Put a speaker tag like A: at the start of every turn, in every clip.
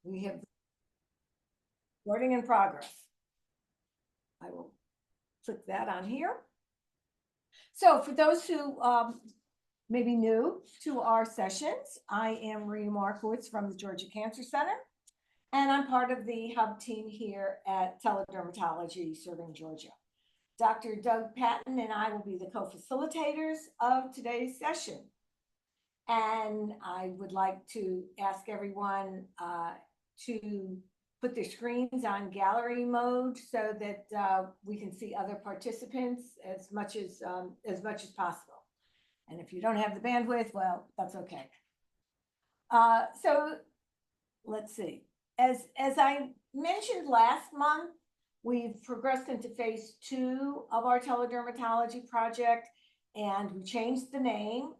A: We have recording in progress. I will click that on here. So for those who may be new to our sessions, I am Maria Markowitz from the Georgia Cancer Center, and I'm part of the hub team here at TeleDermatology serving Georgia. Dr. Doug Patton and I will be the co-facilitators of today's session. And I would like to ask everyone to put their screens on gallery mode so that we can see other participants as much as possible. And if you don't have the bandwidth, well, that's okay. So let's see. As I mentioned last month, we've progressed into phase 2 of our teledermatology project, and we changed the name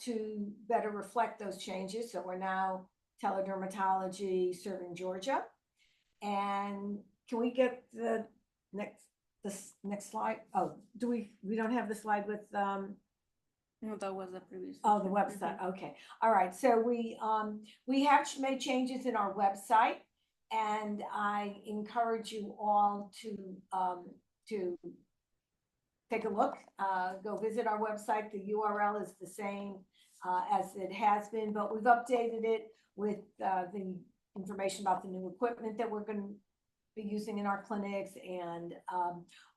A: to better reflect those changes. So we're now TeleDermatology serving Georgia. And can we get the next slide? Oh, we don't have the slide with
B: No, that was the previous.
A: Oh, the website. Okay. All right. So we have made changes in our website, and I encourage you all to take a look, go visit our website. The URL is the same as it has been, but we've updated it with the information about the new equipment that we're going to be using in our clinics. And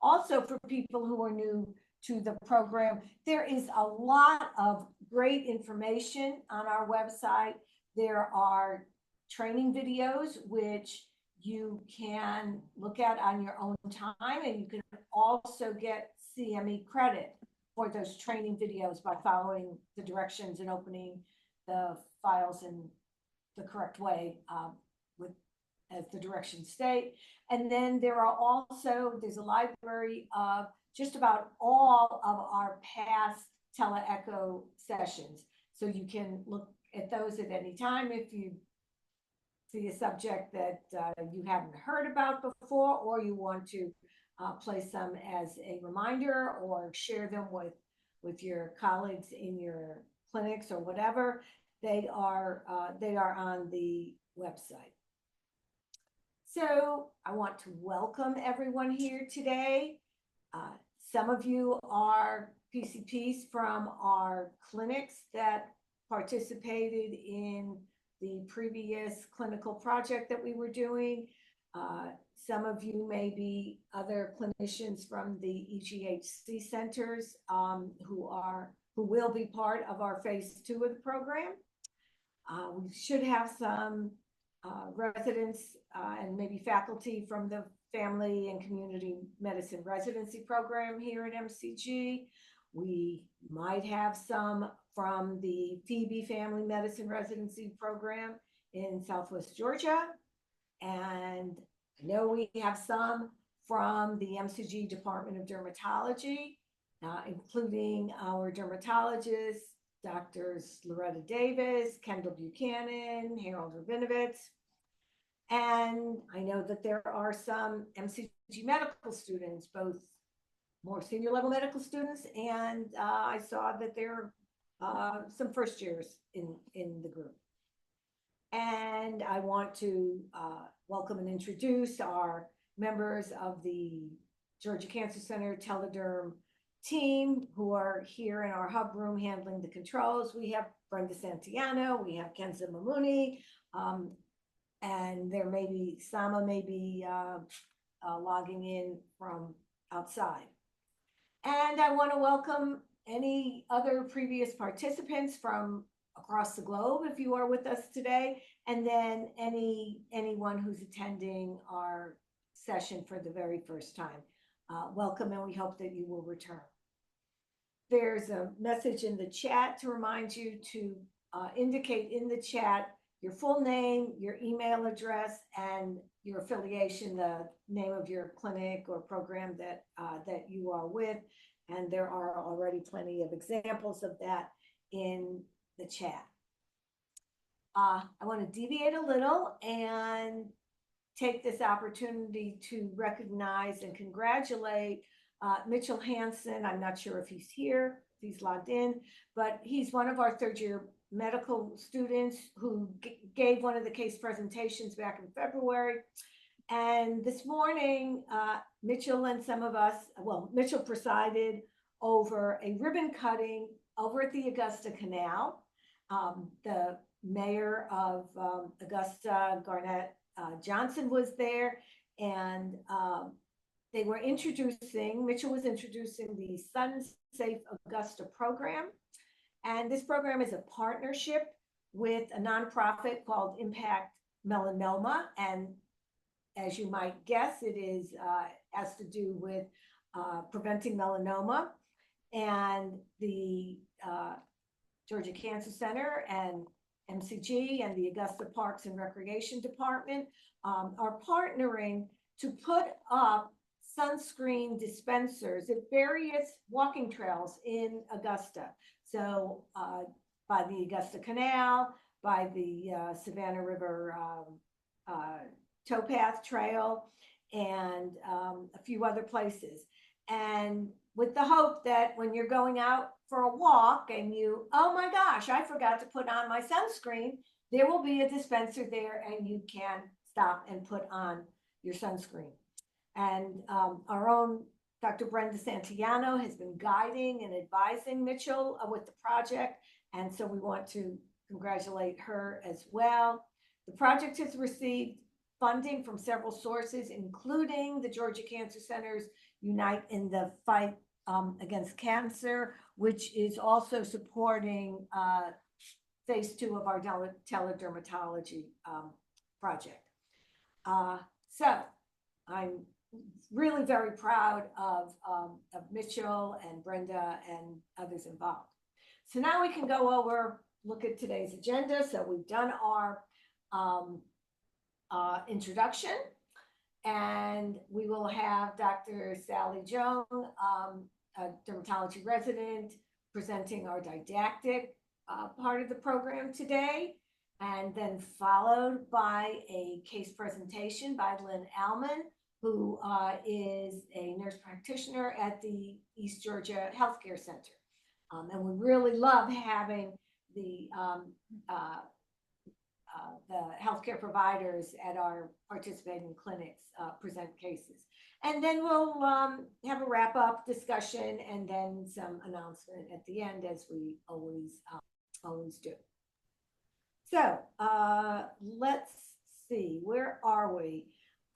A: also for people who are new to the program, there is a lot of great information on our website. There are training videos which you can look at on your own time, and you can also get CME credit for those training videos by following the directions and opening the files in the correct way as the directions state. And then there's a library of just about all of our past TeleECHO sessions. So you can look at those at any time if you see a subject that you haven't heard about before, or you want to place them as a reminder or share them with your colleagues in your clinics or whatever. They are on the website. So I want to welcome everyone here today. Some of you are PCPs from our clinics that participated in the previous clinical project that we were doing. Some of you may be other clinicians from the EGHC centers who will be part of our phase 2 of the program. We should have some residents and maybe faculty from the Family and Community Medicine Residency Program here at MCG. We might have some from the Phoebe Family Medicine Residency Program in Southwest Georgia. And I know we have some from the MCG Department of Dermatology, including our dermatologists, Doctors Loretta Davis, Kendall Buchanan, Harold Rabinovitz. And I know that there are some MCG medical students, both more senior level medical students, and I saw that there are some first years in the group. And I want to welcome and introduce our members of the Georgia Cancer Center TeleDerm team who are here in our hub room handling the controls. We have Brenda Santiano, we have Kenza Mamuni, and there may be Sama may be logging in from outside. And I want to welcome any other previous participants from across the globe if you are with us today, and then anyone who's attending our session for the very first time. Welcome, and we hope that you will return. There's a message in the chat to remind you to indicate in the chat your full name, your email address, and your affiliation, the name of your clinic or program that you are with. And there are already plenty of examples of that in the chat. I want to deviate a little and take this opportunity to recognize and congratulate Mitchell Hansen. I'm not sure if he's here, if he's logged in, but he's one of our third year medical students who gave one of the case presentations back in February. And this morning, Mitchell and some of us, well, Mitchell presided over a ribbon cutting over at the Augusta Canal. The mayor of Augusta, Garnett Johnson, was there, and they were introducing, Mitchell was introducing the Sun Safe Augusta program. And this program is a partnership with a nonprofit called Impact Melanoma. And as you might guess, it is has to do with preventing melanoma. And the Georgia Cancer Center and MCG and the Augusta Parks and Recreation Department are partnering to put up sunscreen dispensers at various walking trails in Augusta. So by the Augusta Canal, by the Savannah River towpath trail, and a few other places. And with the hope that when you're going out for a walk and you, oh my gosh, I forgot to put on my sunscreen, there will be a dispenser there and you can stop and put on your sunscreen. And our own Dr. Brenda Santillano has been guiding and advising Mitchell with the project. And so we want to congratulate her as well. The project has received funding from several sources, including the Georgia Cancer Center's Unite in the Fight Against Cancer, which is also supporting phase 2 of our teledermatology project. So I'm really very proud of Mitchell and Brenda and others involved. So now we can go over, look at today's agenda. So we've done our introduction, and we will have Dr. Sally Joan, a dermatology resident, presenting our didactic part of the program today, and then followed by a case presentation by Lynn Alman, who is a nurse practitioner at the East Georgia Healthcare Center. And we really love having the healthcare providers at our participating clinics present cases. And then we'll have a wrap-up discussion and then some announcement at the end, as we always do. So let's see, where are we?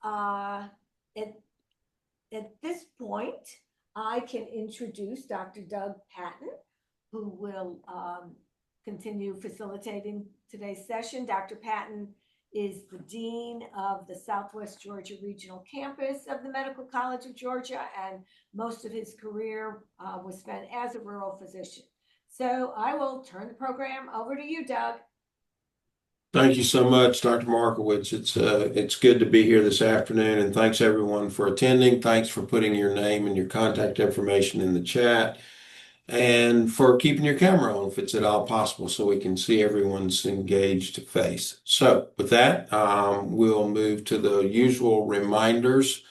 A: At this point, I can introduce Dr. Doug Patton, who will continue facilitating today's session. Dr. Patton is the Dean of the Southwest Georgia Regional Campus of the Medical College of Georgia, and most of his career was spent as a rural physician. So I will turn the program over to you, Doug.
C: Thank you so much, Dr. Markowitz. It's good to be here this afternoon, and thanks everyone for attending. Thanks for putting your name and your contact information in the chat, and for keeping your camera on if it's at all possible so we can see everyone's engaged face. So with that, we'll move to the usual reminders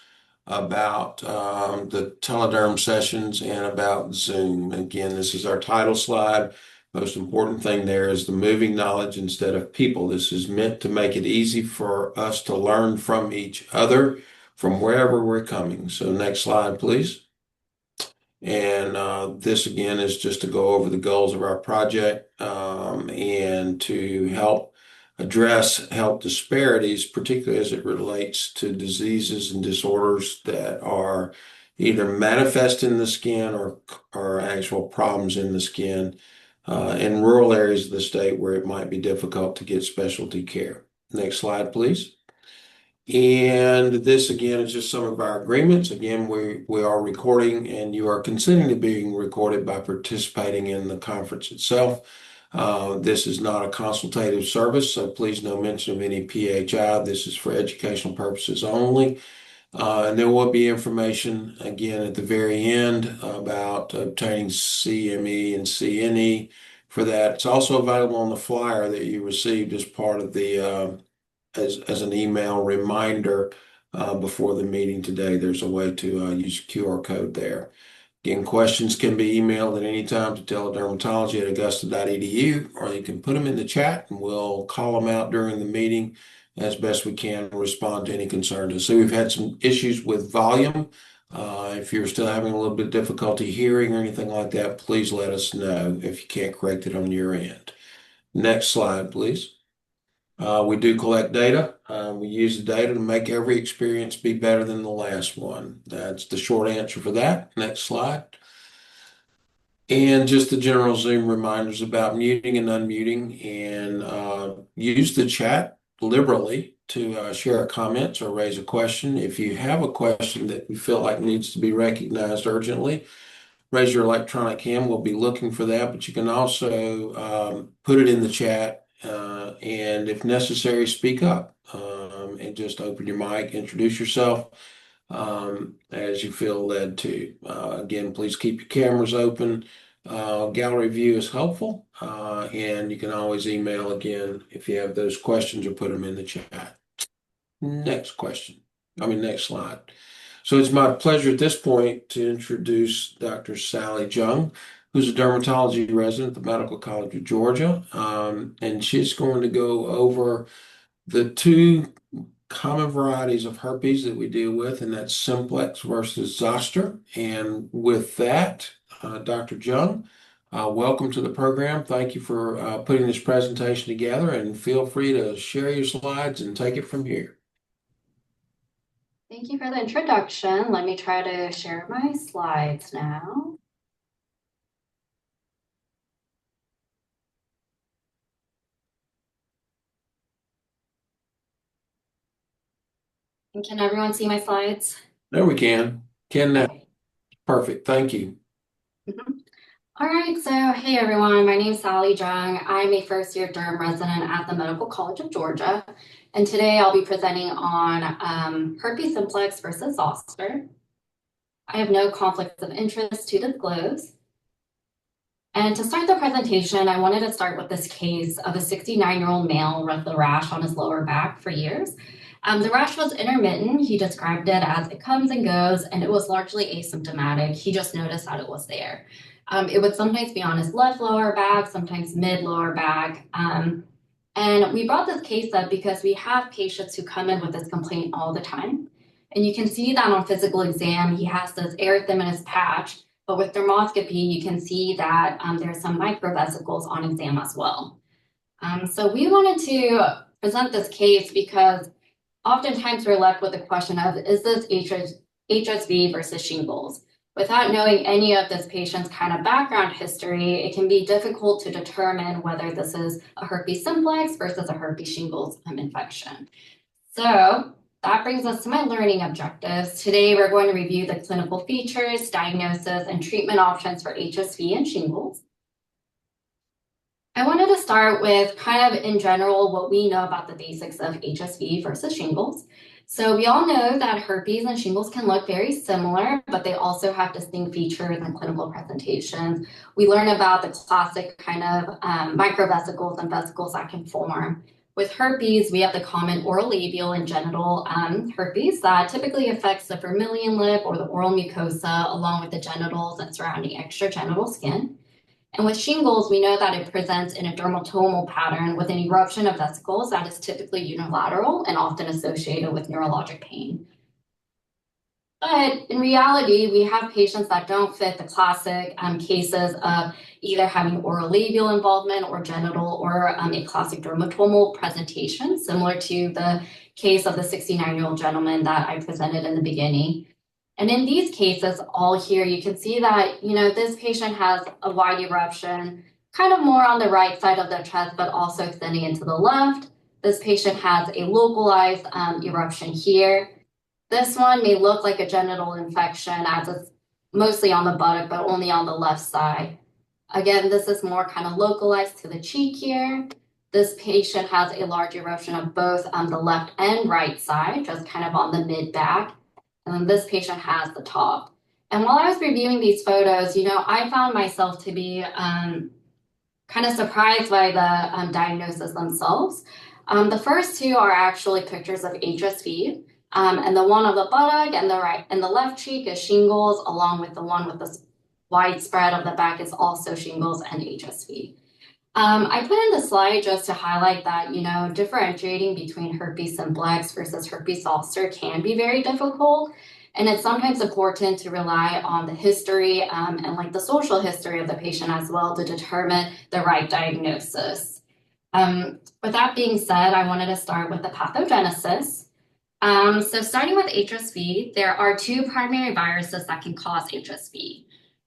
C: about the TeleDerm sessions and about Zoom. Again, this is our title slide. Most important thing there is the moving knowledge instead of people. This is meant to make it easy for us to learn from each other from wherever we're coming. So next slide, please. And this again is just to go over the goals of our project and to help address health disparities, particularly as it relates to diseases and disorders that are either manifest in the skin or actual problems in the skin in rural areas of the state where it might be difficult to get specialty care. Next slide, please. And this again is just some of our agreements. Again, we are recording, and you are consenting to being recorded by participating in the conference itself. This is not a consultative service, so please no mention of any PHI. This is for educational purposes only. And there will be information again at the very end about obtaining CME and CNE for that. It's also available on the flyer that you received as part of the as an email reminder before the meeting today. There's a way to use QR code there. Again, questions can be emailed at any time to teledermatology@augusta.edu, or you can put them in the chat and we'll call them out during the meeting as best we can and respond to any concerns. So we've had some issues with volume. If you're still having a little bit of difficulty hearing or anything like that, please let us know if you can't correct it on your end. Next slide, please. We do collect data. We use the data to make every experience be better than the last one. That's the short answer for that. Next slide. And just the general Zoom reminders about muting and unmuting, and use the chat liberally to share comments or raise a question. If you have a question that you feel like needs to be recognized urgently, raise your electronic hand. We'll be looking for that, but you can also put it in the chat, and if necessary, speak up, and just open your mic, introduce yourself as you feel led to. Again, please keep your cameras open. Gallery view is helpful, and you can always email again if you have those questions or put them in the chat. Next slide. So it's my pleasure at this point to introduce Dr. Sally Jung, who's a dermatology resident at the Medical College of Georgia, and she's going to go over the two common varieties of herpes that we deal with, and that's Simplex versus Zoster. And with that, Dr. Jung, welcome to the program. Thank you for putting this presentation together, and feel free to share your slides and take it from here.
D: Thank you for the introduction. Let me try to share my slides now. And can everyone see my slides?
C: There we can. Can now.
D: Okay.
C: Perfect. Thank you.
D: All right, so hey everyone, my name is Sally Jung. I'm a first-year derm resident at the Medical College of Georgia, and today I'll be presenting on herpes simplex versus zoster. I have no conflicts of interest to disclose. And to start the presentation, I wanted to start with this case of a 69-year-old male with a rash on his lower back for years. The rash was intermittent. He described it as it comes and goes, and it was largely asymptomatic. He just noticed that it was there. It would sometimes be on his left lower back, sometimes mid lower back. And we brought this case up because we have patients who come in with this complaint all the time. And you can see that on physical exam, he has this erythematous patch, but with dermoscopy, you can see that there's some microvesicles on exam as well. So we wanted to present this case because oftentimes we're left with the question of, is this HSV versus shingles? Without knowing any of this patient's kind of background history, it can be difficult to determine whether this is a herpes simplex versus a herpes shingles infection. So that brings us to my learning objectives. Today, we're going to review the clinical features, diagnosis, and treatment options for HSV and shingles. I wanted to start with kind of in general what we know about the basics of HSV versus shingles. So we all know that herpes and shingles can look very similar, but they also have distinct features and clinical presentations. We learn about the classic kind of microvesicles and vesicles that can form. With herpes, we have the common oral labial and genital herpes that typically affects the vermilion lip or the oral mucosa, along with the genitals and surrounding extragenital skin. And with shingles, we know that it presents in a dermatomal pattern with an eruption of vesicles that is typically unilateral and often associated with neurologic pain. But in reality, we have patients that don't fit the classic cases of either having oral labial involvement or genital or a classic dermatomal presentation, similar to the case of the 69-year-old gentleman that I presented in the beginning. And in these cases, all here, you can see that, this patient has a wide eruption, kind of more on the right side of the chest, but also extending into the left. This patient has a localized eruption here. This one may look like a genital infection as it's mostly on the buttock, but only on the left side. Again, this is more kind of localized to the cheek here. This patient has a large eruption of both the left and right side, just kind of on the mid-back. And then this patient has the top. And while I was reviewing these photos, I found myself to be kind of surprised by the diagnosis themselves. The first two are actually pictures of HSV. And the one of the buttock and the right and the left cheek is shingles, along with the one with the widespread of the back is also shingles and HSV. I put in the slide just to highlight that, differentiating between herpes simplex versus herpes zoster can be very difficult. And it's sometimes important to rely on the history and like the social history of the patient as well to determine the right diagnosis. With that being said, I wanted to start with the pathogenesis. So starting with HSV, there are two primary viruses that can cause HSV.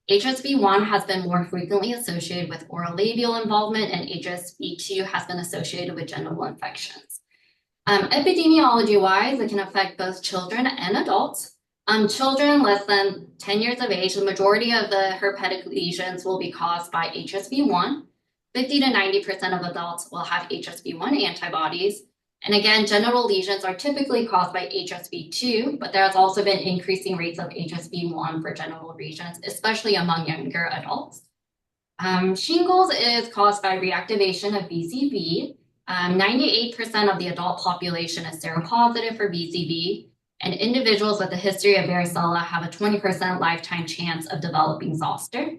D: HSV1 has been more frequently associated with oral labial involvement, and HSV2 has been associated with genital infections. Epidemiology-wise, it can affect both children and adults. Children less than 10 years of age, the majority of the herpetic lesions will be caused by HSV1. 50 to 90% of adults will have HSV1 antibodies. And again, genital lesions are typically caused by HSV2, but there has also been increasing rates of HSV1 for genital lesions, especially among younger adults. Shingles is caused by reactivation of VZV. 98% of the adult population is seropositive for VZV, and individuals with a history of varicella have a 20% lifetime chance of developing zoster.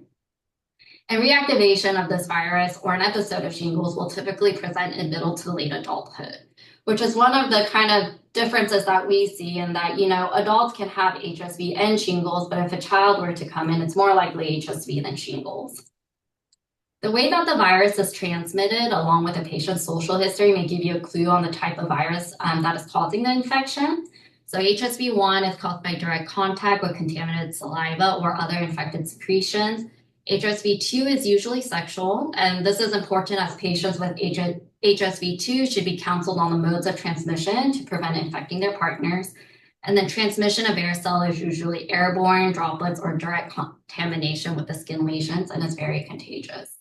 D: And reactivation of this virus or an episode of shingles will typically present in middle to late adulthood, which is one of the kind of differences that we see in that, adults can have HSV and shingles, but if a child were to come in, it's more likely HSV than shingles. The way that the virus is transmitted along with a patient's social history may give you a clue on the type of virus that is causing the infection. So HSV1 is caused by direct contact with contaminated saliva or other infected secretions. HSV2 is usually sexual, and this is important as patients with HSV2 should be counseled on the modes of transmission to prevent infecting their partners. And then transmission of varicella is usually airborne, droplets, or direct contamination with the skin lesions, and is very contagious.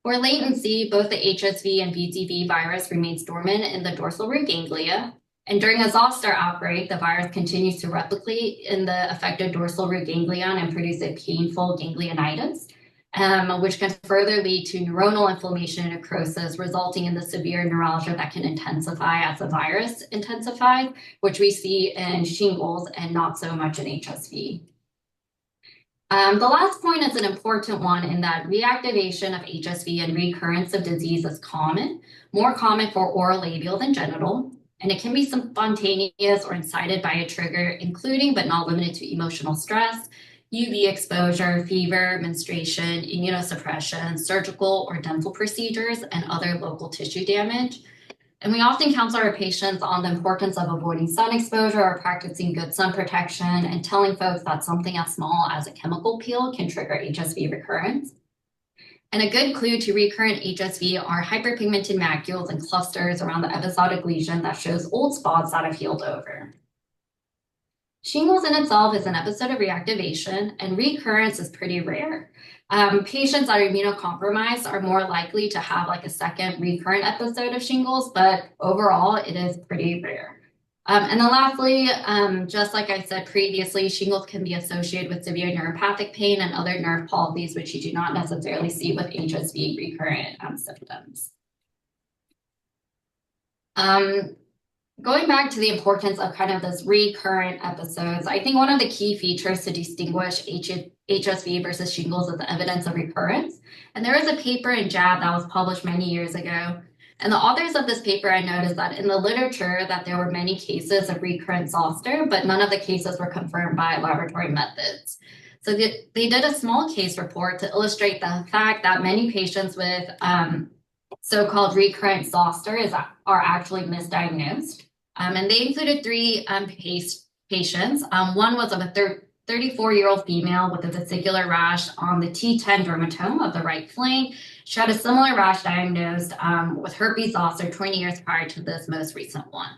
D: For latency, both the HSV and VZV virus remains dormant in the dorsal root ganglia. And during a zoster outbreak, the virus continues to replicate in the affected dorsal root ganglion and produce a painful ganglionitis, which can further lead to neuronal inflammation and necrosis, resulting in the severe neuralgia that can intensify as the virus intensifies, which we see in shingles and not so much in HSV. The last point is an important one in that reactivation of HSV and recurrence of disease is common, more common for oral labial than genital. And it can be spontaneous or incited by a trigger, including but not limited to emotional stress, UV exposure, fever, menstruation, immunosuppression, surgical or dental procedures, and other local tissue damage. And we often counsel our patients on the importance of avoiding sun exposure or practicing good sun protection and telling folks that something as small as a chemical peel can trigger HSV recurrence. And a good clue to recurrent HSV are hyperpigmented macules and clusters around the episodic lesion that shows old spots that have healed over. Shingles in itself is an episode of reactivation, and recurrence is pretty rare. Patients that are immunocompromised are more likely to have like a second recurrent episode of shingles, but overall it is pretty rare. And then lastly, just like I said previously, shingles can be associated with severe neuropathic pain and other nerve palsies, which you do not necessarily see with HSV recurrent symptoms. Going back to the importance of kind of this recurrent episodes, I think one of the key features to distinguish HSV versus shingles is the evidence of recurrence. And there is a paper in JAB that was published many years ago. And the authors of this paper, I noticed that in the literature that there were many cases of recurrent zoster, but none of the cases were confirmed by laboratory methods. So they did a small case report to illustrate the fact that many patients with so-called recurrent zoster are actually misdiagnosed. And they included three patients. One was of a 34-year-old female with a vesicular rash on the T10 dermatome of the right flank. She had a similar rash diagnosed with herpes zoster 20 years prior to this most recent one.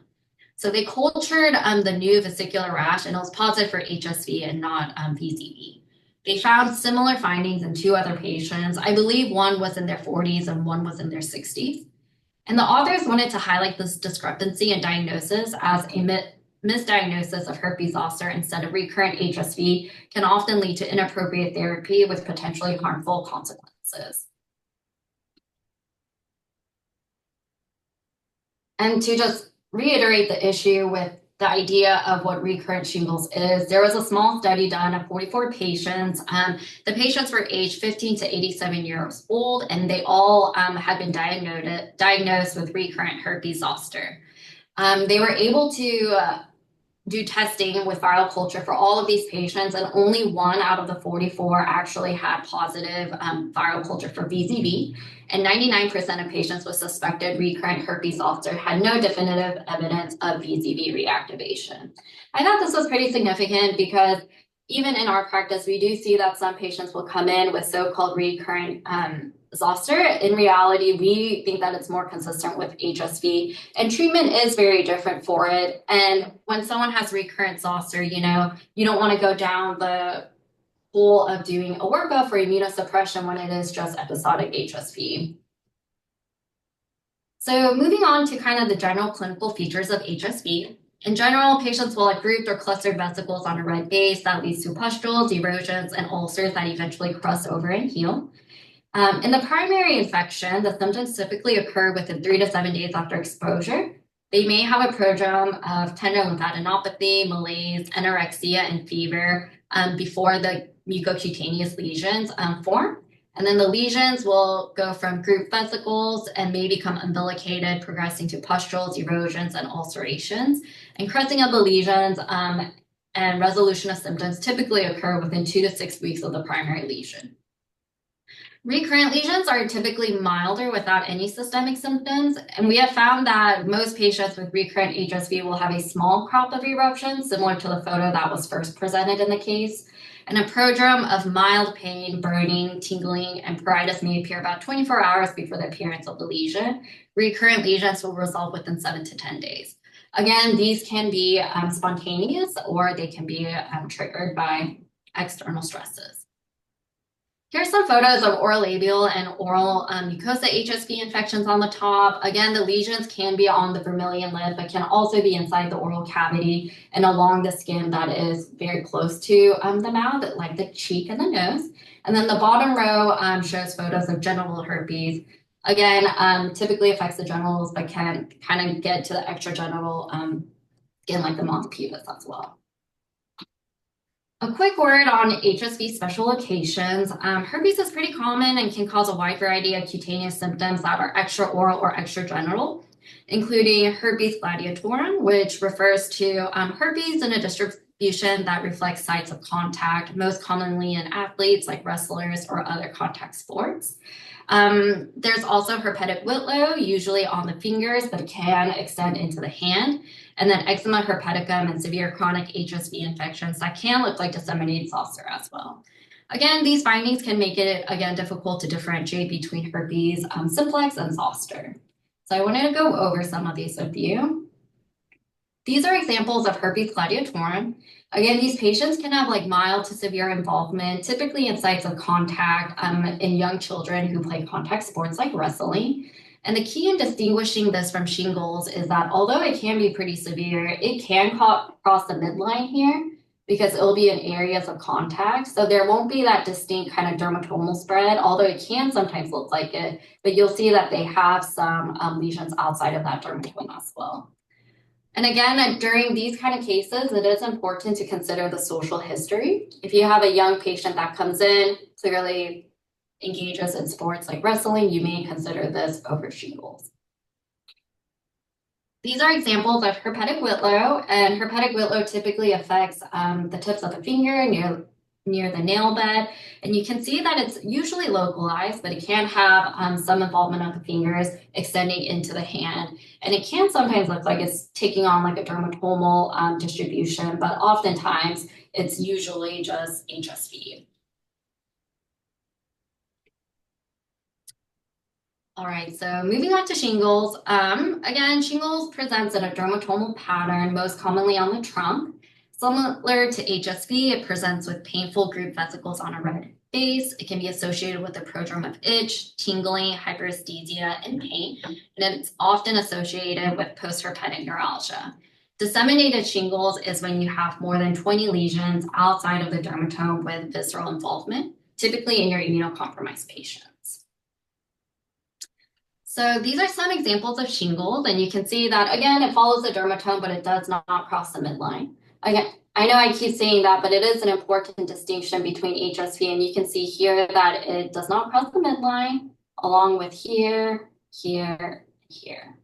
D: So they cultured the new vesicular rash, and it was positive for HSV and not VZV. They found similar findings in two other patients. I believe one was in their 40s and one was in their 60s. And the authors wanted to highlight this discrepancy in diagnosis as a misdiagnosis of herpes zoster instead of recurrent HSV can often lead to inappropriate therapy with potentially harmful consequences. And to just reiterate the issue with the idea of what recurrent shingles is, there was a small study done of 44 patients. The patients were aged 15 to 87 years old, and they all had been diagnosed with recurrent herpes zoster. They were able to do testing with viral culture for all of these patients, and only 1 out of the 44 actually had positive viral culture for VZV, and 99% of patients with suspected recurrent herpes zoster had no definitive evidence of VZV reactivation. I thought this was pretty significant because even in our practice, we do see that some patients will come in with so-called recurrent zoster. In reality, we think that it's more consistent with HSV, and treatment is very different for it. And when someone has recurrent zoster, you don't want to go down the hole of doing a workup for immunosuppression when it is just episodic HSV. So moving on to kind of the general clinical features of HSV. In general, patients will have grouped or clustered vesicles on a red base that leads to pustules, erosions, and ulcers that eventually cross over and heal. In the primary infection, the symptoms typically occur within 3 to 7 days after exposure. They may have a prodrome of tender lymphadenopathy, malaise, anorexia, and fever before the mucocutaneous lesions form. And then the lesions will go from grouped vesicles and may become umbilicated, progressing to pustules, erosions, and ulcerations. And crusting of the lesions and resolution of symptoms typically occur within 2 to 6 weeks of the primary lesion. Recurrent lesions are typically milder without any systemic symptoms, and we have found that most patients with recurrent HSV will have a small crop of eruptions, similar to the photo that was first presented in the case. And a prodrome of mild pain, burning, tingling, and pruritus may appear about 24 hours before the appearance of the lesion. Recurrent lesions will resolve within 7 to 10 days. Again, these can be spontaneous, or they can be triggered by external stresses. Here's some photos of oral labial and oral mucosa HSV infections on the top. Again, the lesions can be on the vermilion lip, but can also be inside the oral cavity and along the skin that is very close to the mouth, like the cheek and the nose. And then the bottom row shows photos of genital herpes. Again, typically affects the genitals, but can kind of get to the extragenital skin, like the mons pubis as well. A quick word on HSV special locations. Herpes is pretty common and can cause a wide variety of cutaneous symptoms that are extraoral or extragenital, including herpes gladiatorum, which refers to herpes in a distribution that reflects sites of contact, most commonly in athletes like wrestlers or other contact sports. There's also herpetic whitlow, usually on the fingers, but it can extend into the hand. And then eczema herpeticum and severe chronic HSV infections that can look like disseminated zoster as well. Again, these findings can make it, again, difficult to differentiate between herpes simplex and zoster. So I wanted to go over some of these with you. These are examples of herpes gladiatorum. Again, these patients can have like mild to severe involvement, typically in sites of contact in young children who play contact sports like wrestling. And the key in distinguishing this from shingles is that although it can be pretty severe, it can cross the midline here because it'll be in areas of contact. So there won't be that distinct kind of dermatomal spread, although it can sometimes look like it, but you'll see that they have some lesions outside of that dermatome as well. And again, during these kind of cases, it is important to consider the social history. If you have a young patient that comes in, clearly engages in sports like wrestling, you may consider this over shingles. These are examples of herpetic whitlow, and herpetic whitlow typically affects the tips of the finger near the nail bed. And you can see that it's usually localized, but it can have some involvement of the fingers extending into the hand. And it can sometimes look like it's taking on like a dermatomal distribution, but oftentimes it's usually just HSV. All right, so moving on to shingles. Again, shingles presents in a dermatomal pattern, most commonly on the trunk. Similar to HSV, it presents with painful group vesicles on a red base. It can be associated with a prodrome of itch, tingling, hyperesthesia, and pain, and it's often associated with post-herpetic neuralgia. Disseminated shingles is when you have more than 20 lesions outside of the dermatome with visceral involvement, typically in your immunocompromised patients. So these are some examples of shingles, and you can see that, again, it follows the dermatome, but it does not cross the midline. Again, I know I keep saying that, but it is an important distinction between HSV, and you can see here that it does not cross the midline, along with here, here, here.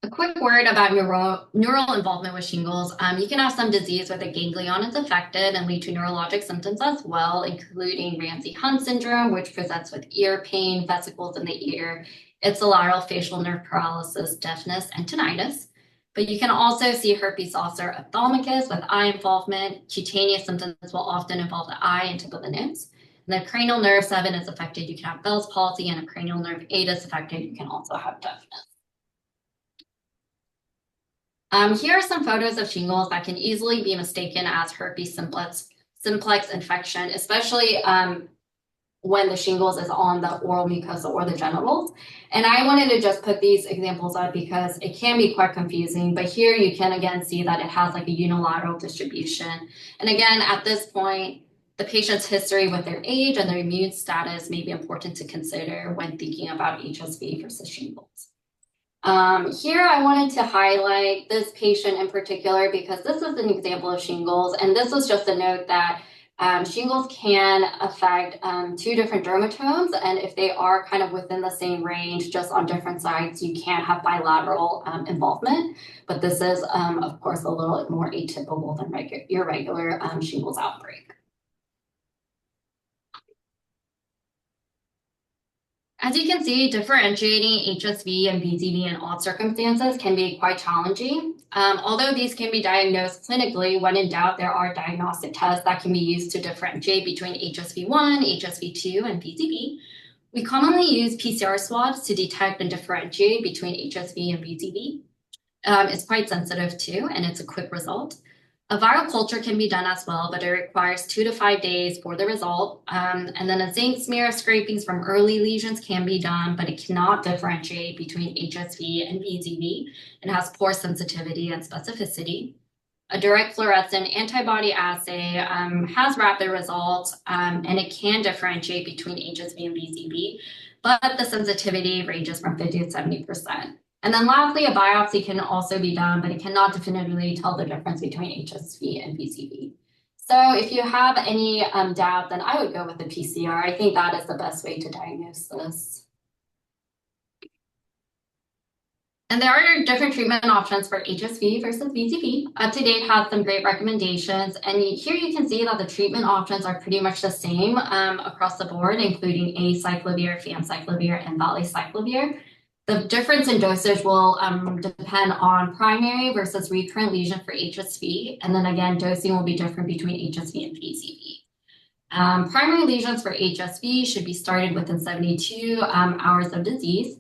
D: A quick word about neural involvement with shingles. You can have some disease where the ganglion is affected and lead to neurologic symptoms as well, including Ramsay-Hunt syndrome, which presents with ear pain, vesicles in the ear, ipsilateral facial nerve paralysis, deafness, and tinnitus. But you can also see herpes zoster ophthalmicus with eye involvement. Cutaneous symptoms will often involve the eye and tip of the nose. And the cranial nerve 7 is affected, you can have Bell's palsy, and if cranial nerve 8 is affected, you can also have deafness. Here are some photos of shingles that can easily be mistaken as herpes simplex infection, especially when the shingles is on the oral mucosa or the genitals. And I wanted to just put these examples up because it can be quite confusing, but here you can again see that it has like a unilateral distribution. And again, at this point, the patient's history with their age and their immune status may be important to consider when thinking about HSV versus shingles. Here I wanted to highlight this patient in particular because this is an example of shingles, and this was just a note that shingles can affect 2 different dermatomes, and if they are kind of within the same range, just on different sides, you can have bilateral involvement, but this is, of course, a little bit more atypical than your regular shingles outbreak. As you can see, differentiating HSV and VZV in odd circumstances can be quite challenging. Although these can be diagnosed clinically, when in doubt, there are diagnostic tests that can be used to differentiate between HSV1, HSV2, and VZV. We commonly use PCR swabs to detect and differentiate between HSV and VZV. It's quite sensitive too, and it's a quick result. A viral culture can be done as well, but it requires 2 to 5 days for the result. And then a zinc smear scrapings from early lesions can be done, but it cannot differentiate between HSV and VZV. It has poor sensitivity and specificity. A direct fluorescent antibody assay has rapid results, and it can differentiate between HSV and VZV, but the sensitivity ranges from 50 to 70%. And then lastly, a biopsy can also be done, but it cannot definitively tell the difference between HSV and VZV. So if you have any doubt, then I would go with the PCR. I think that is the best way to diagnose this. And there are different treatment options for HSV versus VZV. UpToDate has some great recommendations. And here you can see that the treatment options are pretty much the same across the board, including acyclovir, famciclovir, and valacyclovir. The difference in dosage will depend on primary versus recurrent lesion for HSV. And then again, dosing will be different between HSV and VZV. Primary lesions for HSV should be started within 72 hours of disease.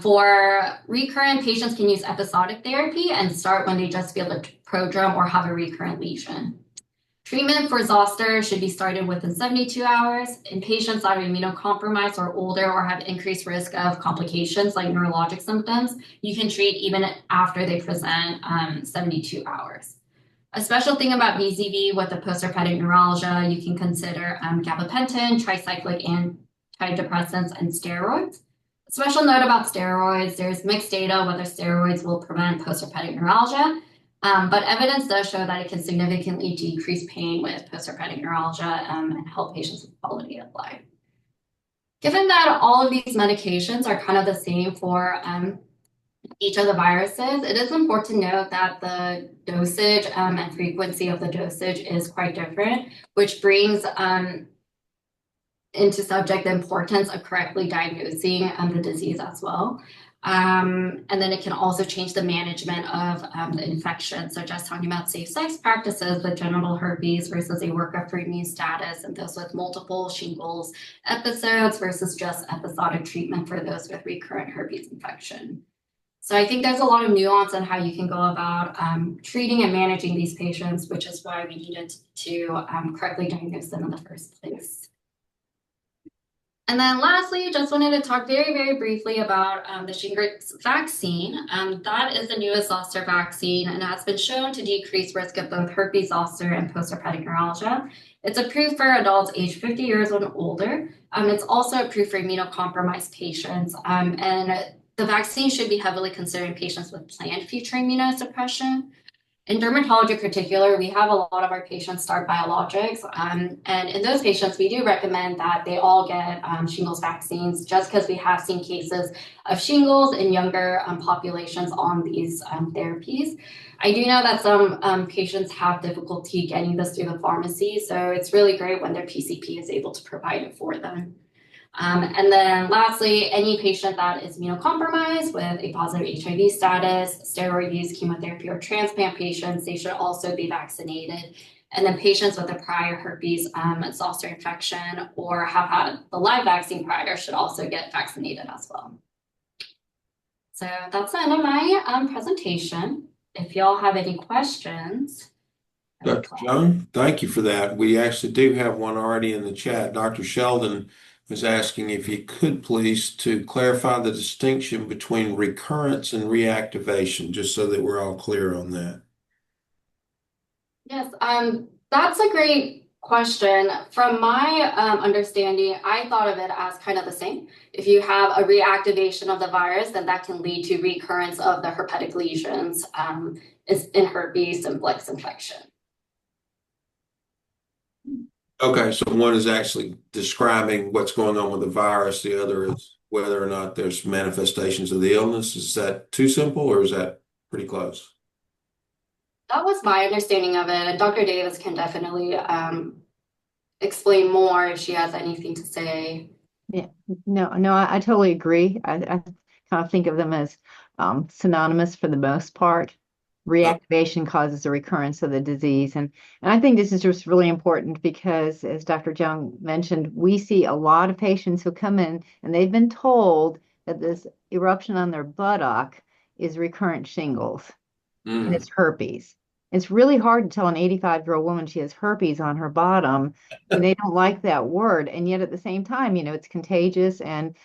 D: For recurrent, patients can use episodic therapy and start when they just feel a prodrome or have a recurrent lesion. Treatment for zoster should be started within 72 hours. In patients that are immunocompromised or older or have increased risk of complications like neurologic symptoms, you can treat even after they present 72 hours. A special thing about VZV with the postherpetic neuralgia, you can consider gabapentin, tricyclic antidepressants, and steroids. A special note about steroids, there's mixed data whether steroids will prevent postherpetic neuralgia. But evidence does show that it can significantly decrease pain with postherpetic neuralgia and help patients with quality of life. Given that all of these medications are kind of the same for each of the viruses, it is important to note that the dosage and frequency of the dosage is quite different, which brings into subject the importance of correctly diagnosing the disease as well. And then it can also change the management of the infection. So just talking about safe sex practices with genital herpes versus a workup-free immune status and those with multiple shingles episodes versus just episodic treatment for those with recurrent herpes infection. So I think there's a lot of nuance on how you can go about treating and managing these patients, which is why we needed to correctly diagnose them in the first place. And then lastly, just wanted to talk very, very briefly about the shingles vaccine. That is the newest zoster vaccine and has been shown to decrease risk of both herpes zoster and postherpetic neuralgia. It's approved for adults aged 50 years and older. It's also approved for immunocompromised patients. And the vaccine should be heavily considered in patients with planned future immunosuppression. In dermatology in particular, we have a lot of our patients start biologics. And in those patients, we do recommend that they all get shingles vaccines just because we have seen cases of shingles in younger populations on these therapies. I do know that some patients have difficulty getting this through the pharmacy, so it's really great when their PCP is able to provide it for them. And then lastly, any patient that is immunocompromised with a positive HIV status, steroid use, chemotherapy, or transplant patients, they should also be vaccinated. And then patients with a prior herpes zoster infection or have had the live vaccine prior should also get vaccinated as well. So that's the end of my presentation. If y'all have any questions.
C: Dr. Joan, thank you for that. We actually do have one already in the chat. Dr. Sheldon is asking if you could please to clarify the distinction between recurrence and reactivation, just so that we're all clear on that.
D: Yes, that's a great question. From my understanding, I thought of it as kind of the same. If you have a reactivation of the virus, then that can lead to recurrence of the herpetic lesions in herpes simplex infection.
C: Okay, so one is actually describing what's going on with the virus, the other is whether or not there's manifestations of the illness. Is that too simple or is that pretty close?
D: That was my understanding of it, and Dr. Davis can definitely explain more if she has anything to say.
E: Yeah, no, I totally agree. I kind of think of them as synonymous for the most part. Reactivation causes a recurrence of the disease. And I think this is just really important because, as Dr. Jung mentioned, we see a lot of patients who come in and they've been told that this eruption on their buttock is recurrent shingles and it's herpes. It's really hard to tell an 85-year-old woman she has herpes on her bottom, and they don't like that word. And yet at the same time, it's contagious and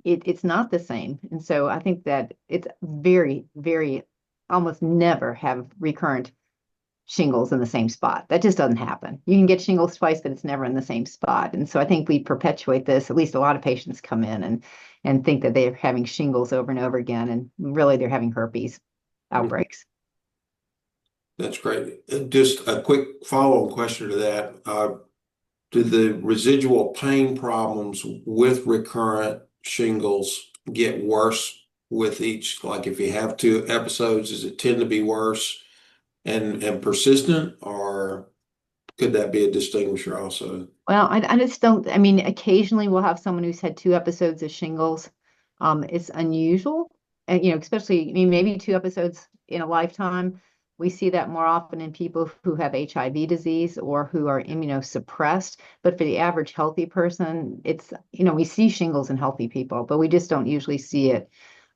E: it's not the same. And so I think that it's very, very almost never have recurrent shingles in the same spot. That just doesn't happen. You can get shingles twice, but it's never in the same spot. And so I think we perpetuate this. At least a lot of patients come in and think that they're having shingles over and over again, and really they're having herpes outbreaks.
C: That's great. Just a quick follow-up question to that. Do the residual pain problems with recurrent shingles get worse with each? Like if you have 2 episodes, does it tend to be worse and persistent, or could that be a distinguisher also?
E: Well, I just don't, occasionally we'll have someone who's had 2 episodes of shingles. It's unusual. And, especially, maybe 2 episodes in a lifetime. We see that more often in people who have HIV disease or who are immunosuppressed. But for the average healthy person, it's, we see shingles in healthy people, but we just don't usually see it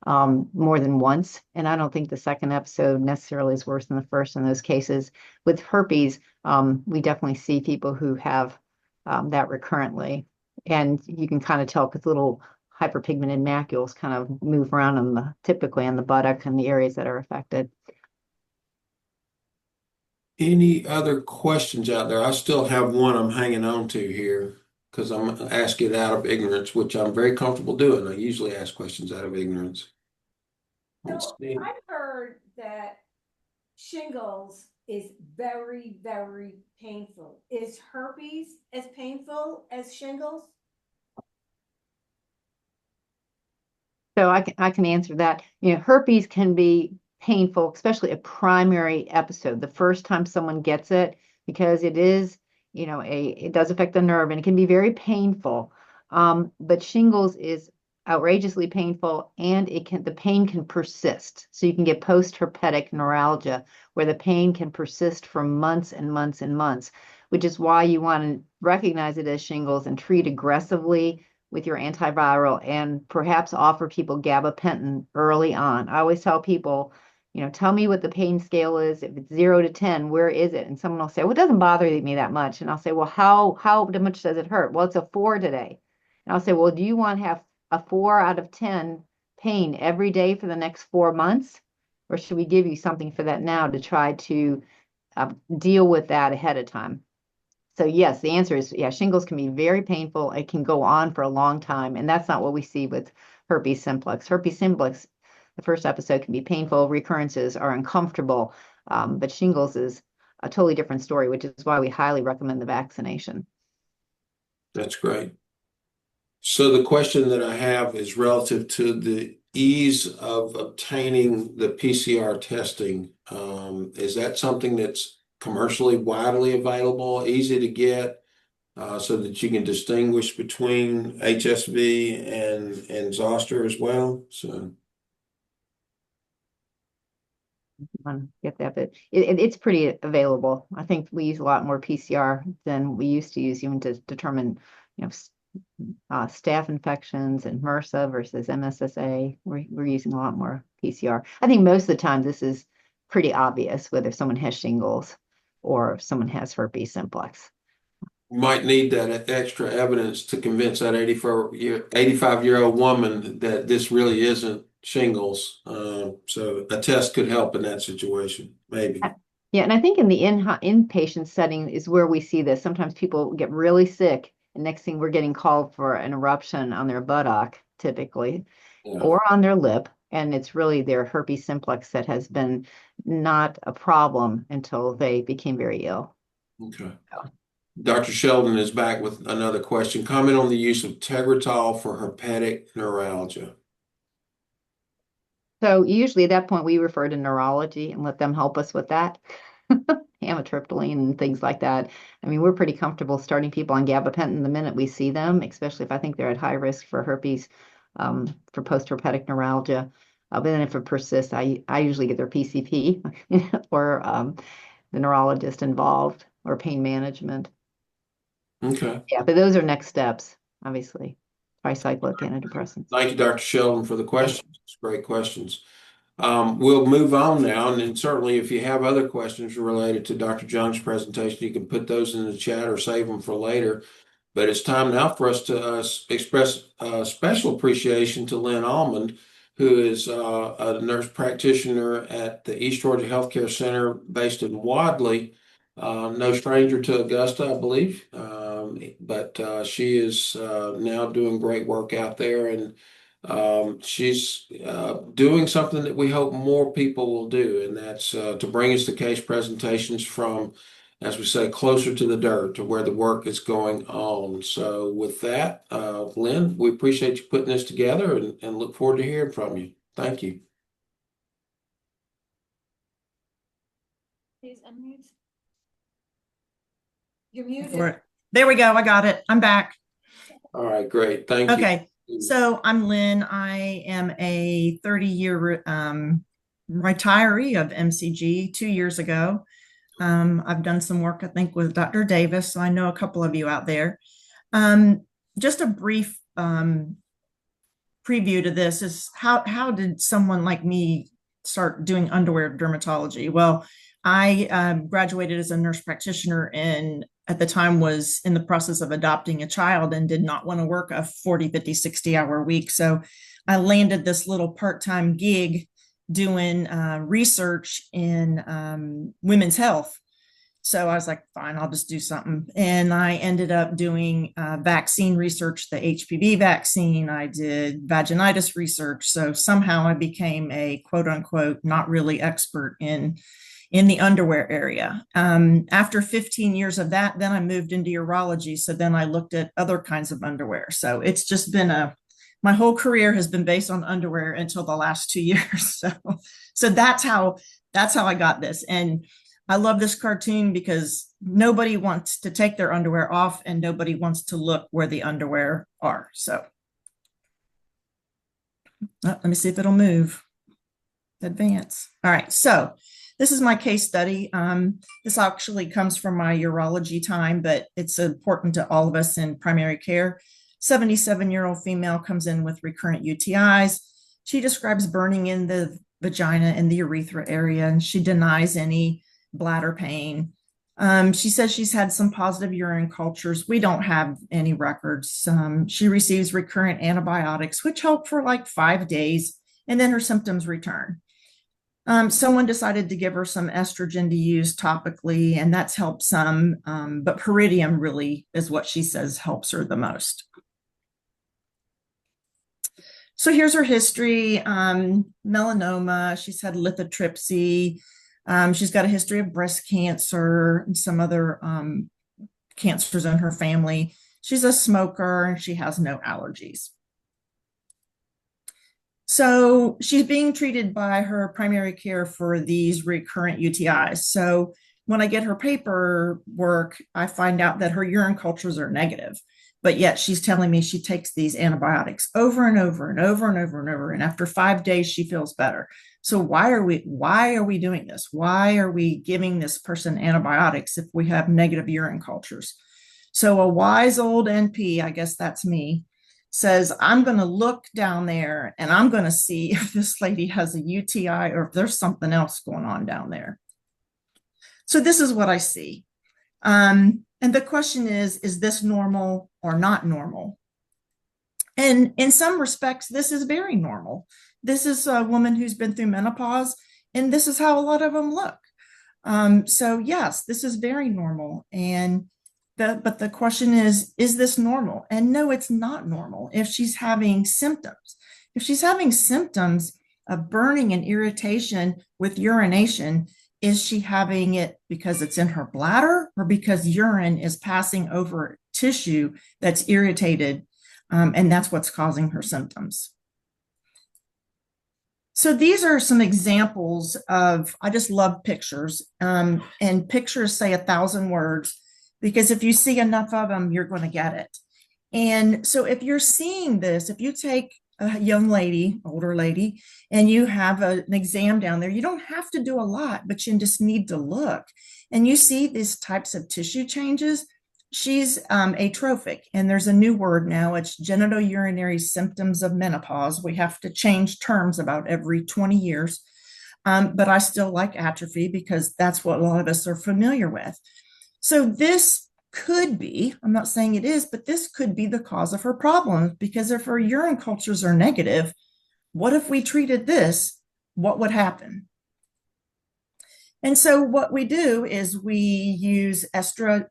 E: more than once. And I don't think the second episode necessarily is worse than the first in those cases. With herpes, we definitely see people who have that recurrently. And you can kind of tell because little hyperpigmented macules kind of move around typically on the buttock and the areas that are affected.
C: Any other questions out there? I still have one I'm hanging on to here because I'm asking it out of ignorance, which I'm very comfortable doing. I usually ask questions out of ignorance.
A: So I've heard that shingles is very, very painful. Is herpes as painful as shingles?
E: So I can answer that. Herpes can be painful, especially a primary episode, the first time someone gets it, because it is, it does affect the nerve and it can be very painful. But shingles is outrageously painful, and the pain can persist. So you can get post-herpetic neuralgia, where the pain can persist for months and months and months, which is why you want to recognize it as shingles and treat aggressively with your antiviral and perhaps offer people gabapentin early on. I always tell people, tell me what the pain scale is. If it's 0 to 10, where is it? And someone will say, well, it doesn't bother me that much. And I'll say, well, how much does it hurt? Well, it's a 4 today. And I'll say, well, do you want to have a 4 out of 10 pain every day for the next 4 months? Or should we give you something for that now to try to deal with that ahead of time? So yes, the answer is, yeah, shingles can be very painful. It can go on for a long time. And that's not what we see with herpes simplex. Herpes simplex, the first episode can be painful. Recurrences are uncomfortable. But shingles is a totally different story, which is why we highly recommend the vaccination.
C: That's great. So the question that I have is relative to the ease of obtaining the PCR testing. Is that something that's commercially widely available, easy to get, so that you can distinguish between HSV and zoster as well? So
E: Want to get that, but it's pretty available. I think we use a lot more PCR than we used to use, even to determine, staph infections and MRSA versus MSSA. We're using a lot more PCR. I think most of the time this is pretty obvious whether someone has shingles or if someone has herpes simplex.
C: you might need that extra evidence to convince that 85-year-old woman that this really isn't shingles. So a test could help in that situation, maybe.
E: Yeah, and I think in the inpatient setting is where we see this. Sometimes people get really sick, and next thing we're getting called for an eruption on their buttock, typically,
C: Yeah.
E: or on their lip, and it's really their herpes simplex that has been not a problem until they became very ill.
C: Okay. Dr. Sheldon is back with another question. Comment on the use of Tegretol for herpetic neuralgia.
E: So usually at that point, we refer to neurology and let them help us with that. Amitriptyline and things like that. I mean, we're pretty comfortable starting people on gabapentin the minute we see them, especially if I think they're at high risk for herpes, for post-herpetic neuralgia. But then if it persists, I usually get their PCP or the neurologist involved or pain management.
C: Okay.
E: Yeah, but those are next steps, obviously. Tricyclic antidepressants.
C: Thank you, Dr. Sheldon, for the questions. Great questions. We'll move on now, and certainly if you have other questions related to Dr. Jung's presentation, you can put those in the chat or save them for later. But it's time now for us to express special appreciation to Lynn Almond, who is a nurse practitioner at the East Georgia Healthcare Center based in Wadley. No stranger to Augusta, I believe, but she is now doing great work out there, and she's doing something that we hope more people will do, and that's to bring us the case presentations from, as we say, closer to the dirt, to where the work is going on. So with that, Lynn, we appreciate you putting this together and look forward to hearing from you. Thank you.
A: Please unmute. You're muted.
F: For it. There we go. I got it. I'm back.
C: All right, great. Thank you.
F: Okay. So I'm Lynn. I am a 30-year retiree of MCG 2 years ago. I've done some work, I think, with Dr. Davis. So I know a couple of you out there. Just a brief preview to this is how did someone like me start doing underwear dermatology? Well, I graduated as a nurse practitioner and at the time was in the process of adopting a child and did not want to work a 40, 50, 60-hour week. So I landed this little part-time gig doing research in women's health. So I was like, fine, I'll just do something. And I ended up doing vaccine research, the HPV vaccine. I did vaginitis research. So somehow I became a quote unquote, not really expert in the underwear area. After 15 years of that, then I moved into urology. So then I looked at other kinds of underwear. So it's just been my whole career has been based on underwear until the last 2 years. So that's how I got this. And I love this cartoon because nobody wants to take their underwear off and nobody wants to look where the underwear are. So let me see if it'll move. Advance. All right. So this is my case study. This actually comes from my urology time, but it's important to all of us in primary care. 77-year-old female comes in with recurrent UTIs. She describes burning in the vagina and the urethra area, and she denies any bladder pain. She says she's had some positive urine cultures. We don't have any records. She receives recurrent antibiotics, which help for like 5 days, and then her symptoms return. Someone decided to give her some estrogen to use topically, and that's helped some, but Pyridium really is what she says helps her the most. So here's her history. Melanoma, she's had lithotripsy. She's got a history of breast cancer and some other cancers in her family. She's a smoker and she has no allergies. So she's being treated by her primary care for these recurrent UTIs. So when I get her paperwork, I find out that her urine cultures are negative, but yet she's telling me she takes these antibiotics over and over and over and over and over. And after 5 days, she feels better. So why are we doing this? Why are we giving this person antibiotics if we have negative urine cultures? So a wise old NP, I guess that's me, says, I'm going to look down there and I'm going to see if this lady has a UTI or if there's something else going on down there. So this is what I see. And the question is this normal or not normal? And in some respects, this is very normal. This is a woman who's been through menopause, and this is how a lot of them look. So yes, this is very normal. But the question is this normal? And no, it's not normal if she's having symptoms. If she's having symptoms of burning and irritation with urination, is she having it because it's in her bladder or because urine is passing over tissue that's irritated, and that's what's causing her symptoms? So these are some examples of, I just love pictures, and pictures say 1,000 words, because if you see enough of them, you're going to get it. And so if you're seeing this, if you take a young lady, older lady, and you have an exam down there, you don't have to do a lot, but you just need to look. And you see these types of tissue changes, she's atrophic. And there's a new word now, it's genitourinary symptoms of menopause. We have to change terms about every 20 years. But I still like atrophy because that's what a lot of us are familiar with. So this could be, I'm not saying it is, but this could be the cause of her problem, because if her urine cultures are negative, what if we treated this? What would happen? And so what we do is we use estrogen,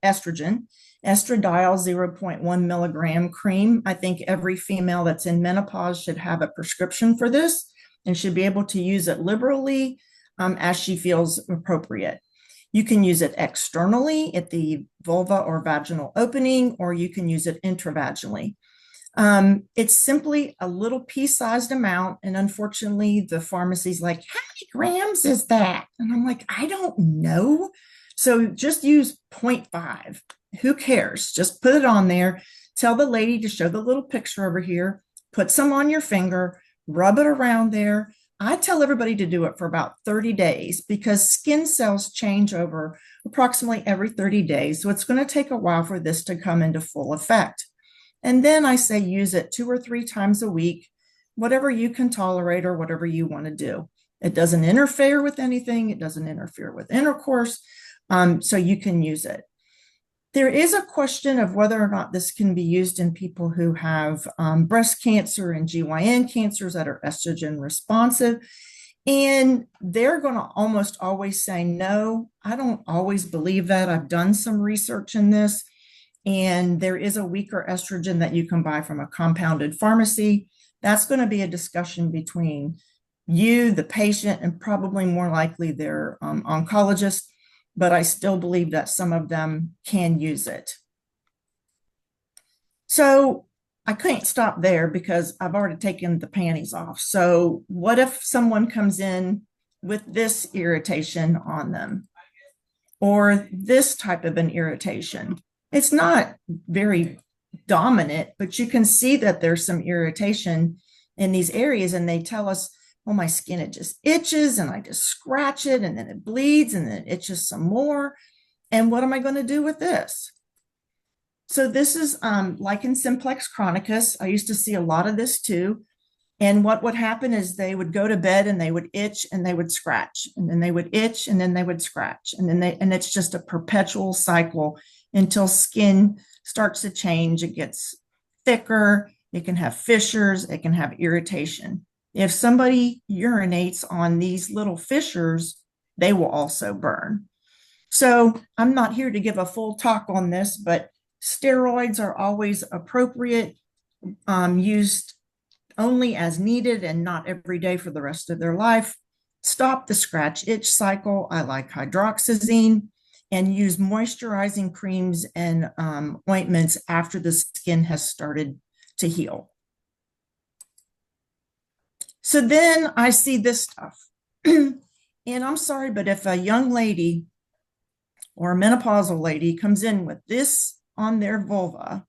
F: estradiol 0.1 milligram cream. I think every female that's in menopause should have a prescription for this and should be able to use it liberally as she feels appropriate. You can use it externally at the vulva or vaginal opening, or you can use it intravaginally. It's simply a little pea-sized amount. And unfortunately, the pharmacy's like, how many grams is that? And I'm like, I don't know. So just use 0.5. Who cares? Just put it on there. Tell the lady to show the little picture over here. Put some on your finger, rub it around there. I tell everybody to do it for about 30 days because skin cells change over approximately every 30 days. So it's going to take a while for this to come into full effect. And then I say use it 2 or 3 times a week, whatever you can tolerate or whatever you want to do. It doesn't interfere with anything. It doesn't interfere with intercourse. So you can use it. There is a question of whether or not this can be used in people who have breast cancer and GYN cancers that are estrogen responsive. And they're going to almost always say no. I don't always believe that. I've done some research in this, and there is a weaker estrogen that you can buy from a compounded pharmacy. That's going to be a discussion between you, the patient, and probably more likely their oncologist. But I still believe that some of them can use it. So I can't stop there because I've already taken the panties off. So what if someone comes in with this irritation on them or this type of an irritation? It's not very dominant, but you can see that there's some irritation in these areas, and they tell us, oh, my skin, it just itches and I just scratch it and then it bleeds and then it itches some more. And what am I going to do with this? So this is lichen simplex chronicus. I used to see a lot of this too. And what would happen is they would go to bed and they would itch and they would scratch, and then they would itch and then they would scratch. And it's just a perpetual cycle until skin starts to change. It gets thicker. It can have fissures. It can have irritation. If somebody urinates on these little fissures, they will also burn. So I'm not here to give a full talk on this, but steroids are always appropriate, used only as needed and not every day for the rest of their life. Stop the scratch itch cycle. I like hydroxyzine, and use moisturizing creams and ointments after the skin has started to heal. So then I see this stuff. And I'm sorry, but if a young lady or a menopausal lady comes in with this on their vulva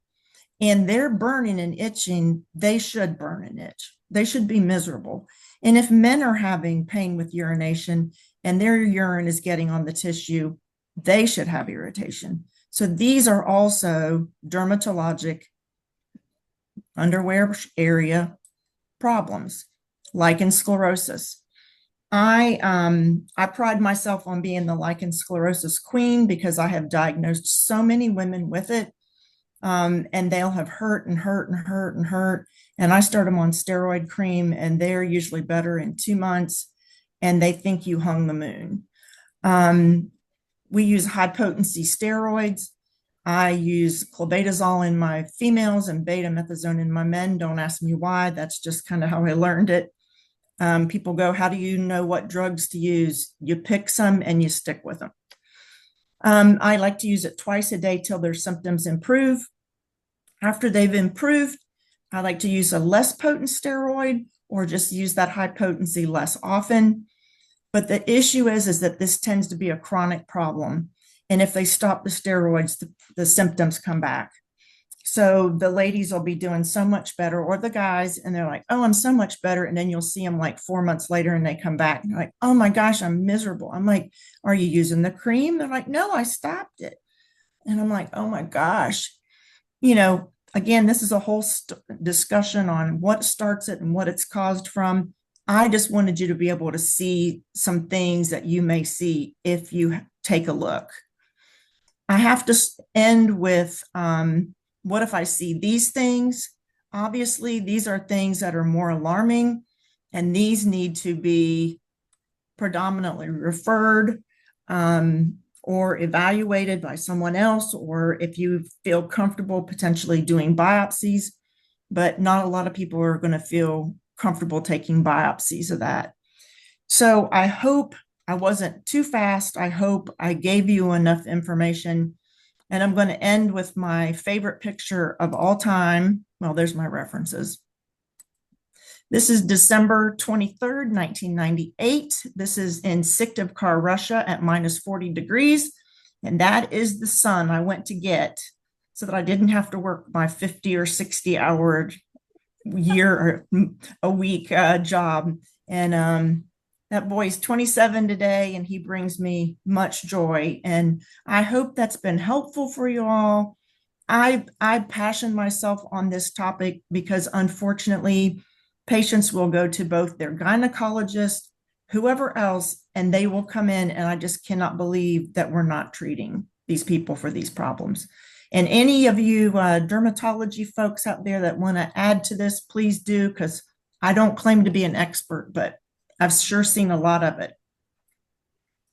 F: and they're burning and itching, they should burn and itch. They should be miserable. And if men are having pain with urination and their urine is getting on the tissue, they should have irritation. So these are also dermatologic underwear area problems, lichen sclerosis. I pride myself on being the lichen sclerosis queen because I have diagnosed so many women with it. And they'll have hurt and hurt and hurt and hurt. And I start them on steroid cream, and they're usually better in 2 months, and they think you hung the moon. We use high potency steroids. I use clobetasol in my females and betamethasone in my men. Don't ask me why. That's just kind of how I learned it. People go, how do you know what drugs to use? You pick some and you stick with them. I like to use it twice a day till their symptoms improve. After they've improved, I like to use a less potent steroid or just use that high potency less often. But the issue is that this tends to be a chronic problem. And if they stop the steroids, the symptoms come back. So the ladies will be doing so much better, or the guys, and they're like, oh, I'm so much better. And then you'll see them like 4 months later and they come back and they're like, oh my gosh, I'm miserable. I'm like, are you using the cream? They're like, no, I stopped it. And I'm like, oh my gosh. Again, this is a whole discussion on what starts it and what it's caused from. I just wanted you to be able to see some things that you may see if you take a look. I have to end with, what if I see these things? Obviously, these are things that are more alarming, and these need to be predominantly referred or evaluated by someone else, or if you feel comfortable potentially doing biopsies, but not a lot of people are going to feel comfortable taking biopsies of that. So I hope I wasn't too fast. I hope I gave you enough information. And I'm going to end with my favorite picture of all time. Well, there's my references. This is December 23rd, 1998. This is in Syktyvkar, Russia at minus 40 degrees. And that is the sun I went to get so that I didn't have to work my 50 or 60 hour year or a week job. And that boy's 27 today, and he brings me much joy. And I hope that's been helpful for you all. I passion myself on this topic because unfortunately, patients will go to both their gynecologist, whoever else, and they will come in, and I just cannot believe that we're not treating these people for these problems. And any of you dermatology folks out there that want to add to this, please do, because I don't claim to be an expert, but I've sure seen a lot of it.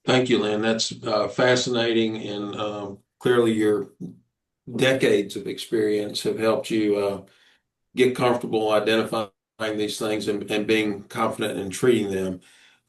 C: Thank you, Lynn. That's fascinating, and clearly your decades of experience have helped you get comfortable identifying these things and being confident in treating them.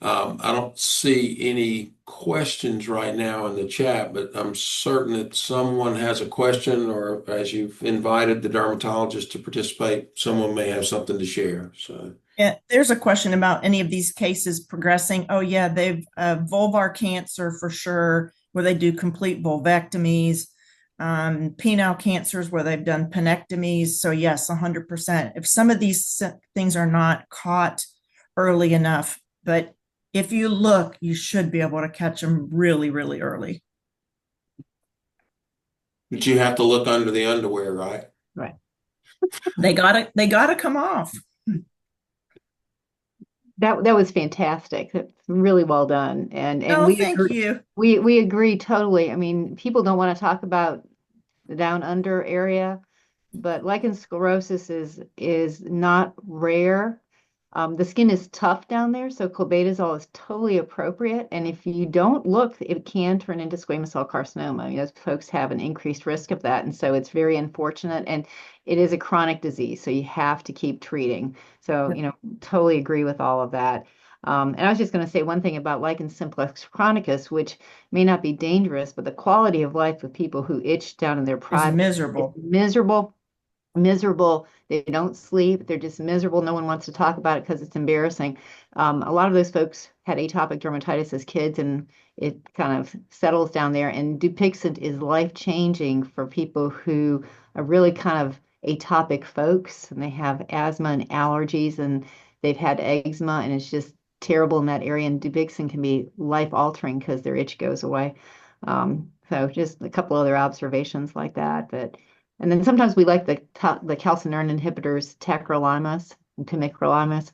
C: I don't see any questions right now in the chat, but I'm certain that someone has a question, or as you've invited the dermatologist to participate, someone may have something to share. So.
F: Yeah, there's a question about any of these cases progressing. Oh yeah, they've vulvar cancer for sure, where they do complete vulvectomies, penile cancers where they've done penectomies. So yes, 100%. If some of these things are not caught early enough, but if you look, you should be able to catch them really, really early.
C: But you have to look under the underwear, right?
F: Right. They gotta come off.
E: That was fantastic. That's really well done. And
F: Oh,
E: we
F: thank
E: agree,
F: you.
E: we agree totally. I mean, people don't want to talk about the down under area, but lichen sclerosis is not rare. The skin is tough down there, so clobetasol is totally appropriate. And if you don't look, it can turn into squamous cell carcinoma. You know, folks have an increased risk of that, and so it's very unfortunate. And it is a chronic disease, so you have to keep treating. So, you know, totally agree with all of that. And I was just going to say one thing about lichen simplex chronicus, which may not be dangerous, but the quality of life of people who itch down in their
F: It's
E: private is
F: miserable.
E: miserable. They don't sleep. They're just miserable. No one wants to talk about it because it's embarrassing. A lot of those folks had atopic dermatitis as kids, and it kind of settles down there. And Dupixent is life-changing for people who are really kind of atopic folks, and they have asthma and allergies, and they've had eczema, and it's just terrible in that area. And Dupixent can be life-altering because their itch goes away. So just a couple other observations like that, but. And then sometimes we like the calcineurin inhibitors, tacrolimus and pimecrolimus,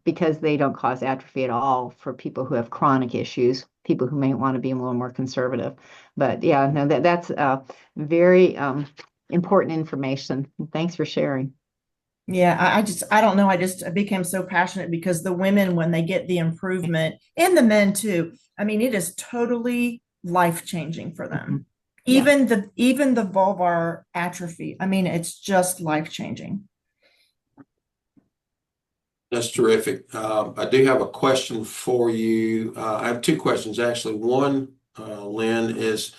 E: because they don't cause atrophy at all for people who have chronic issues, people who may want to be a little more conservative. But yeah, no, that's very important information. Thanks for sharing.
F: Yeah, I don't know. I became so passionate because the women, when they get the improvement, and the men too, I mean, it is totally life-changing for them.
E: Mhm. Yeah.
F: Even the vulvar atrophy. I mean, it's just life-changing.
C: That's terrific. I do have a question for you. I have two questions, actually. One, Lynn, is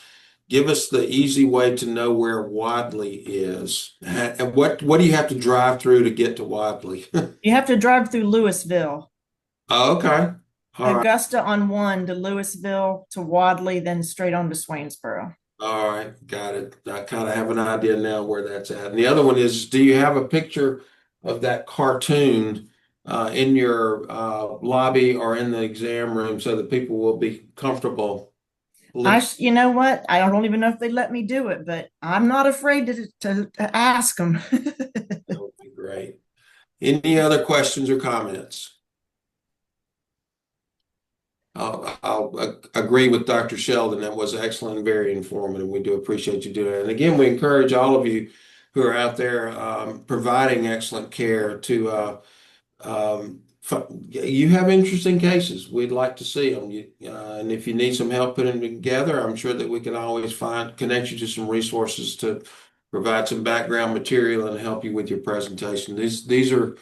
C: give us the easy way to know where Wadley is. And what do you have to drive through to get to Wadley?
F: You have to drive through Louisville,
C: Oh, okay. All right.
F: Augusta on 1 to Louisville to Wadley, then straight on to Swainsboro.
C: All right. Got it. I kind of have an idea now where that's at. And the other one is, do you have a picture of that cartoon in your lobby or in the exam room so that people will be comfortable looking?
F: You know what? I don't even know if they let me do it, but I'm not afraid to ask them.
C: That would be great. Any other questions or comments? I'll agree with Dr. Sheldon. That was excellent and very informative. We do appreciate you doing it. And again, we encourage all of you who are out there providing excellent care to you have interesting cases. We'd like to see them. And if you need some help putting them together, I'm sure that we can always connect you to some resources to provide some background material and help you with your presentation. These are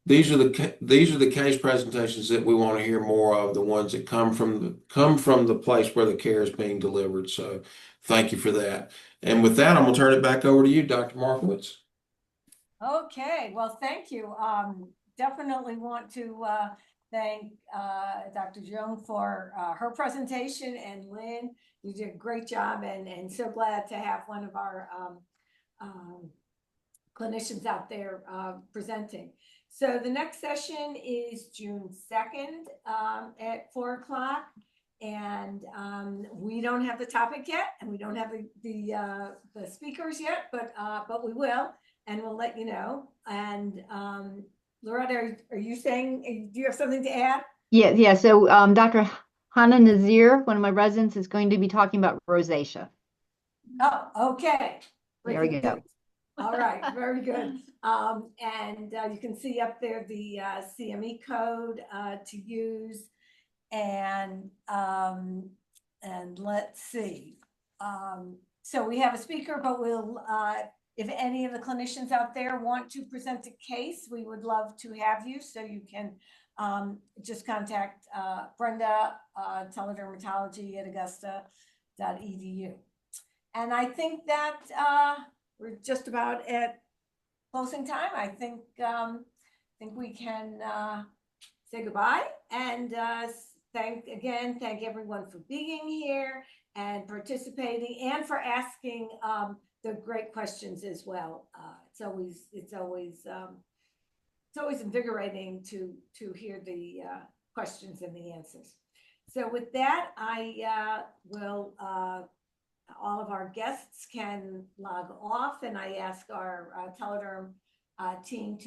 C: the case presentations that we want to hear more of, the ones that come from the place where the care is being delivered. So thank you for that. And with that, I'm gonna turn it back over to you, Dr. Markowitz.
A: Okay, well, thank you. Definitely want to thank Dr. Joan for her presentation, and Lynn, you did a great job, and so glad to have one of our clinicians out there presenting. So the next session is June 2nd at 4 o'clock. And we don't have the topic yet, and we don't have the speakers yet, but we will, and we'll let you know. And Loretta, are you saying, do you have something to add?
E: Yeah. So Dr. Hannah Nazir, one of my residents, is going to be talking about rosacea.
A: Oh, okay.
E: There we go.
A: All right, very good. And you can see up there the CME code to use. And let's see. So we have a speaker, but we'll, if any of the clinicians out there want to present a case, we would love to have you. So you can just contact Brenda, teledermatology@augusta.edu. And I think that we're just about at closing time. I think we can say goodbye and thank everyone for being here and participating and for asking the great questions as well. It's always invigorating to hear the questions and the answers. So with that, I will. All of our guests can log off, and I ask our TeleDerm team to